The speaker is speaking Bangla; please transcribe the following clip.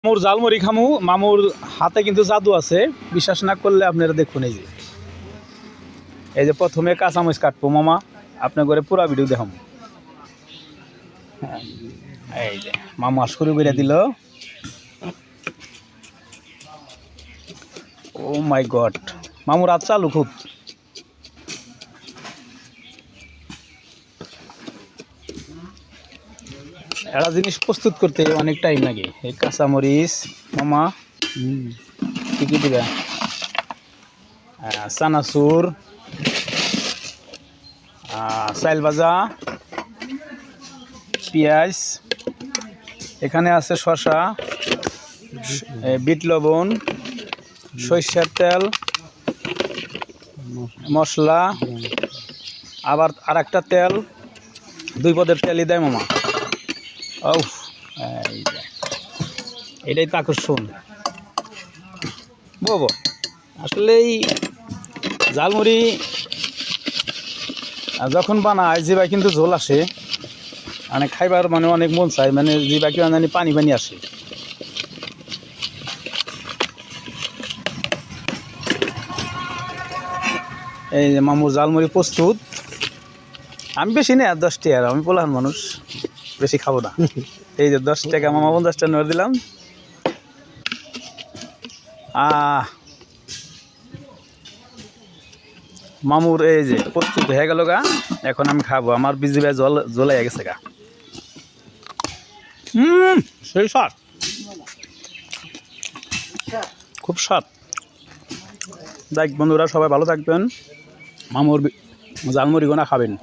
মামুর জালমুড়ি খামু। মামুর হাতে কিন্তু জাদু আছে, বিশ্বাস না করলে আপনারা দেখুন। এই যে প্রথমে কাঁচামরিচ কাটবো মামা, আপনার করে পুরা ভিডিও দেখাম। এই যে মামা শুরু করে দিল। ও মাই গড, মামুর হাত চালু খুব। একটা জিনিস প্রস্তুত করতে অনেক টাইম লাগে। এই কাঁচামরিচ মামা কি কি দিবে? চানাচুর, চাইল ভাজা, পেঁয়াজ, এখানে আছে শসা, বিট লবণ, সরিষার তেল, মশলা, আবার আর একটা তেল, 2 পদের তেলই দেয় মামা। ও এটাই তো আকর্ষণ বব। আসলে এই জালমুড়ি যখন বানায় জিবাই কিন্তু ঝোল আসে, মানে খাইবার মানে অনেক মন চায়, মানে জিবা কি জানি পানি পানি আসে। এই যে মামুর জালমুড়ি প্রস্তুত। আমি বেশি নেই, আর 10 টাকা, আমি পোলাহান মানুষ, বেশি খাবো না। এই যে 10 টাকা মামা 50 টাকা নোট দিলাম। মামুর এই যে প্রস্তুত হয়ে গেল গা, এখন আমি খাবো। আমার বিজি ভাই জল জ্বলে গেছে গা। সেই স্বাদ, খুব স্বাদ। দেখ বন্ধুরা, সবাই ভালো থাকবেন। মামুর জালমুড়ি গোনা খাবেন।